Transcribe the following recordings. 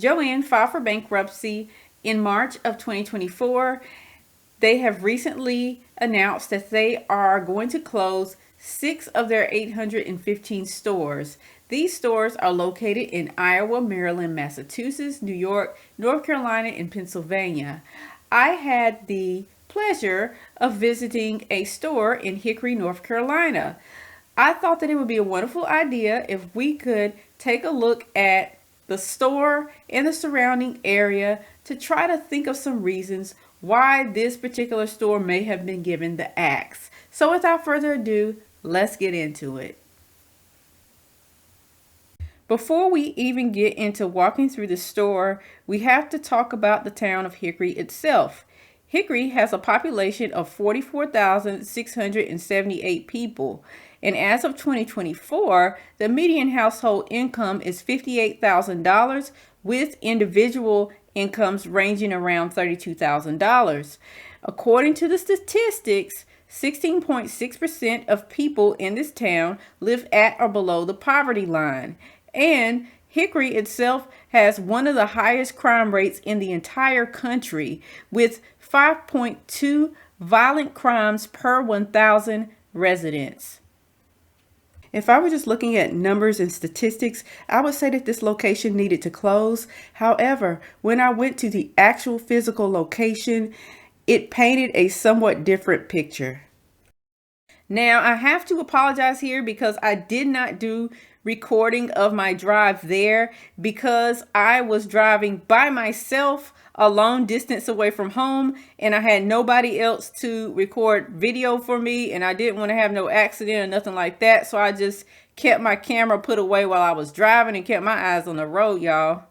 Joann filed for bankruptcy in March of 2024. They have recently announced that they are going to close 6 of their 815 stores. These stores are located in Iowa, Maryland, Massachusetts, New York, North Carolina, and Pennsylvania. I had the pleasure of visiting a store in Hickory, North Carolina. I thought that it would be a wonderful idea if we could take a look at the store and the surrounding area to try to think of some reasons why this particular store may have been given the axe. So without further ado, let's get into it. Before we even get into walking through the store, we have to talk about the town of Hickory itself. Hickory has a population of 44,678 people, and as of 2024, the median household income is $58,000, with individual incomes ranging around $32,000. According to the statistics, 16.6% of people in this town live at or below the poverty line. And Hickory itself has one of the highest crime rates in the entire country, with 5.2 violent crimes per 1,000 residents. If I were just looking at numbers and statistics, I would say that this location needed to close. However, when I went to the actual physical location, it painted a somewhat different picture. Now, I have to apologize here because I did not do recording of my drive there because I was driving by myself a long distance away from home, and I had nobody else to record video for me, and I didn't want to have no accident or nothing like that. So I just kept my camera put away while I was driving and kept my eyes on the road, y'all.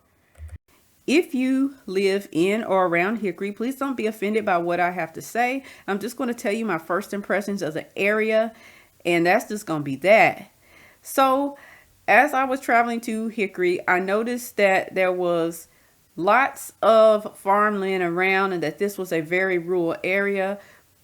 If you live in or around Hickory, please don't be offended by what I have to say. I'm just going to tell you my first impressions of the area, and that's just going to be that. So, as I was traveling to Hickory, I noticed that there was lots of farmland around and that this was a very rural area.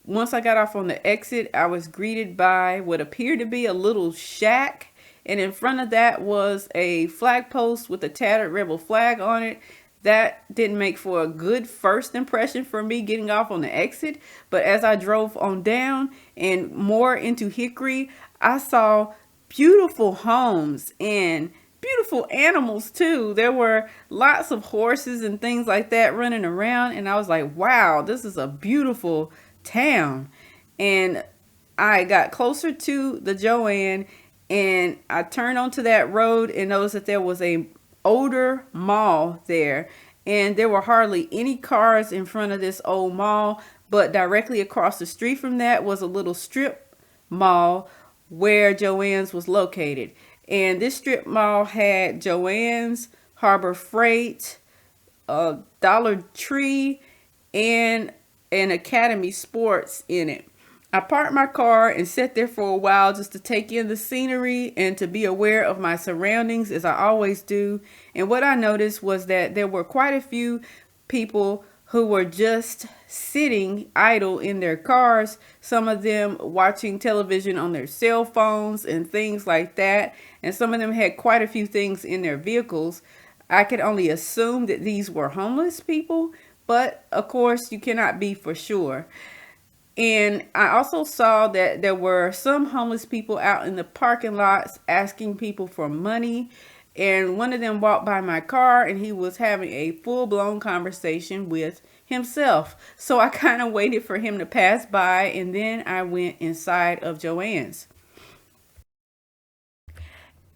Once I got off on the exit, I was greeted by what appeared to be a little shack, and in front of that was a flag post with a tattered rebel flag on it. That didn't make for a good first impression for me getting off on the exit. But as I drove on down and more into Hickory, I saw beautiful homes and beautiful animals too. There were lots of horses and things like that running around. And I was like, wow, this is a beautiful town. And I got closer to the Joann and I turned onto that road and noticed that there was a older mall there, and there were hardly any cars in front of this old mall, but directly across the street from that was a little strip mall where Joann's was located. And this strip mall had Joann's, Harbor Freight, Dollar Tree, and an Academy Sports in it. I parked my car and sat there for a while just to take in the scenery and to be aware of my surroundings, as I always do. And what I noticed was that there were quite a few people who were just sitting idle in their cars, some of them watching television on their cell phones and things like that. And some of them had quite a few things in their vehicles. I could only assume that these were homeless people, but of course you cannot be for sure. And I also saw that there were some homeless people out in the parking lots asking people for money. And one of them walked by my car and he was having a full-blown conversation with himself. So I kind of waited for him to pass by, and then I went inside of Joann's.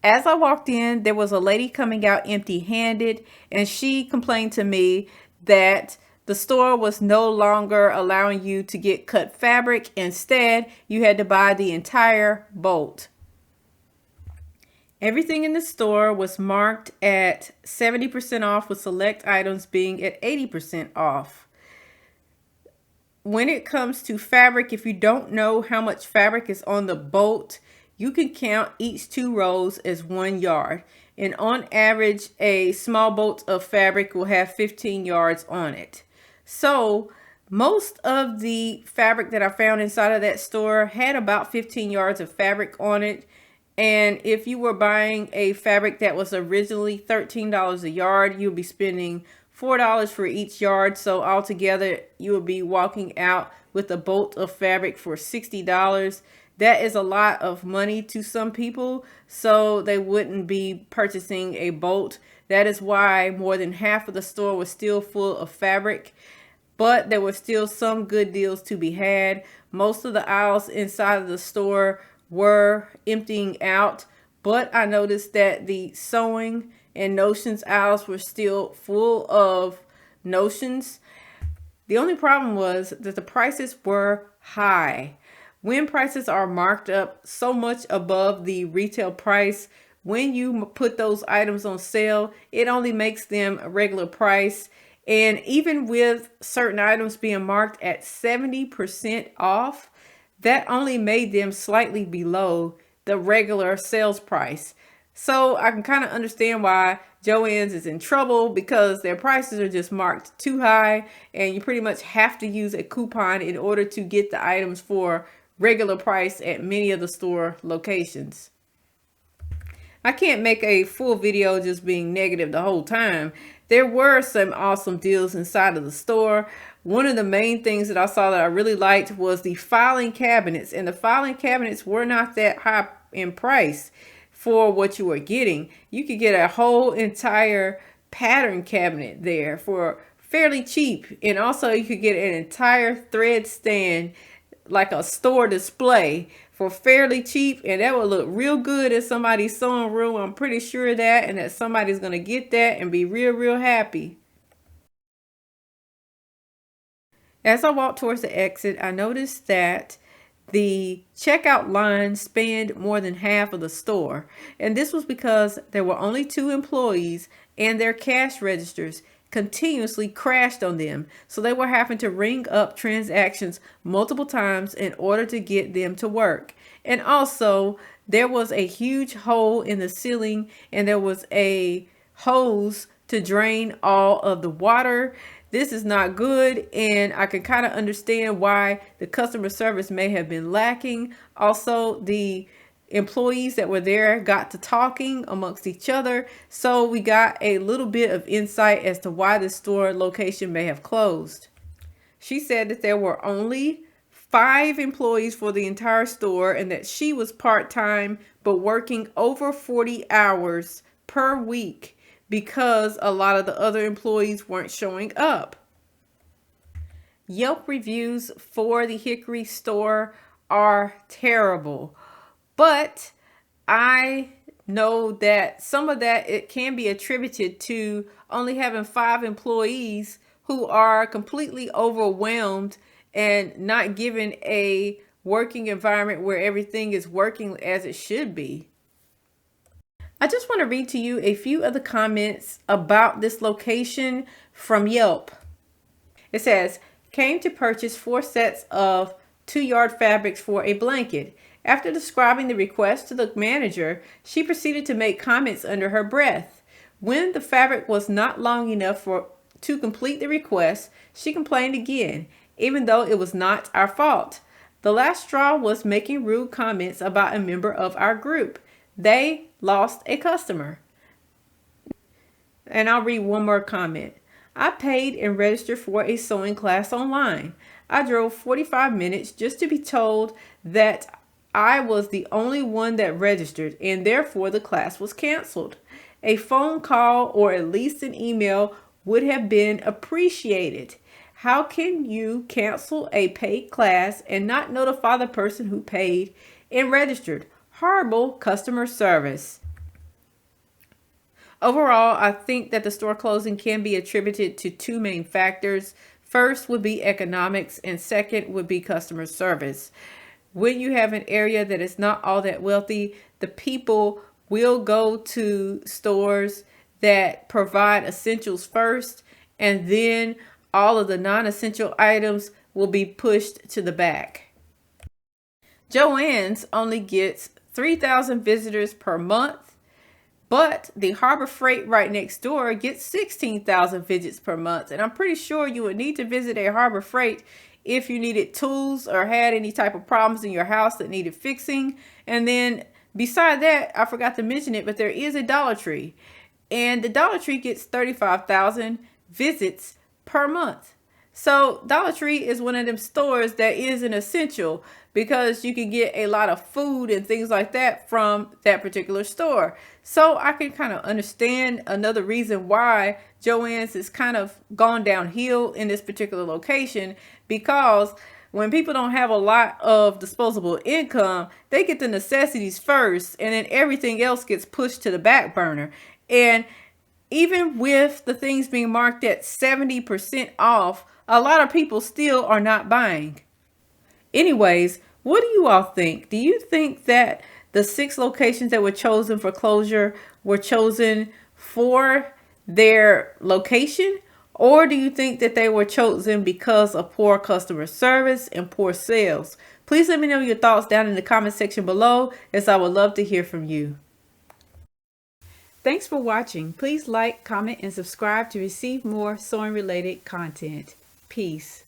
As I walked in, there was a lady coming out empty-handed, and she complained to me that the store was no longer allowing you to get cut fabric. Instead, you had to buy the entire bolt. Everything in the store was marked at 70% off, with select items being at 80% off. When it comes to fabric, if you don't know how much fabric is on the bolt, you can count each 2 rows as 1 yard. And on average, a small bolt of fabric will have 15 yards on it. So most of the fabric that I found inside of that store had about 15 yards of fabric on it. And if you were buying a fabric that was originally $13 a yard, you'll be spending $4 for each yard. So altogether, you will be walking out with a bolt of fabric for $60. That is a lot of money to some people, so they wouldn't be purchasing a bolt. That is why more than half of the store was still full of fabric, but there were still some good deals to be had. Most of the aisles inside of the store were emptying out, but I noticed that the sewing and notions aisles were still full of notions. The only problem was that the prices were high. When prices are marked up so much above the retail price, when you put those items on sale, it only makes them a regular price. And even with certain items being marked at 70% off, that only made them slightly below the regular sales price. So I can kind of understand why Joann's is in trouble, because their prices are just marked too high, and you pretty much have to use a coupon in order to get the items for regular price at many of the store locations. I can't make a full video just being negative the whole time. There were some awesome deals inside of the store. One of the main things that I saw that I really liked was the filing cabinets, and the filing cabinets were not that high in price for what you were getting. You could get a whole entire pattern cabinet there for fairly cheap, and also you could get an entire thread stand, like a store display, for fairly cheap, and that would look real good in somebody's sewing room. I'm pretty sure of that, and that somebody's going to get that and be real happy. As I walked towards the exit, I noticed that the checkout line spanned more than half of the store, and this was because there were only 2 employees and their cash registers continuously crashed on them, so they were having to ring up transactions multiple times in order to get them to work. And also, there was a huge hole in the ceiling, and there was a hose to drain all of the water. This is not good, and I can kind of understand why the customer service may have been lacking. Also, the employees that were there got to talking amongst each other, so we got a little bit of insight as to why the store location may have closed. She said that there were only 5 employees for the entire store, and that she was part-time but working over 40 hours per week because a lot of the other employees weren't showing up. Yelp reviews for the Hickory store are terrible, but I know that some of that it can be attributed to only having 5 employees who are completely overwhelmed and not given a working environment where everything is working as it should be. I just want to read to you a few of the comments about this location from Yelp. It says, came to purchase 4 sets of 2-yard fabrics for a blanket. After describing the request to the manager, she proceeded to make comments under her breath. When the fabric was not long enough to complete the request, she complained again, even though it was not our fault. The last straw was making rude comments about a member of our group. They lost a customer. And I'll read one more comment. I paid and registered for a sewing class online. I drove 45 minutes just to be told that I was the only one that registered, and therefore the class was canceled. A phone call or at least an email would have been appreciated. How can you cancel a paid class and not notify the person who paid and registered? Horrible customer service. Overall, I think that the store closing can be attributed to 2 main factors. First would be economics, and second would be customer service. When you have an area that is not all that wealthy, the people will go to stores that provide essentials first, and then all of the non-essential items will be pushed to the back. Joann's only gets 3,000 visitors per month, but the Harbor Freight right next door gets 16,000 visits per month. And I'm pretty sure you would need to visit a Harbor Freight if you needed tools or had any type of problems in your house that needed fixing. And then Beside that, I forgot to mention it, but there is a Dollar Tree. And the Dollar Tree gets 35,000 visits per month. So Dollar Tree is one of them stores that is an essential because you can get a lot of food and things like that from that particular store. So I can kind of understand another reason why Joann's is kind of gone downhill in this particular location, because when people don't have a lot of disposable income, they get the necessities first and then everything else gets pushed to the back burner. And even with the things being marked at 70% off, a lot of people still are not buying. Anyways, what do you all think? Do you think that the 6 locations that were chosen for closure were chosen for their location? Or do you think that they were chosen because of poor customer service and poor sales? Please let me know your thoughts down in the comment section below, as I would love to hear from you. Thanks for watching. Please like, comment, and subscribe to receive more sewing related content. Peace.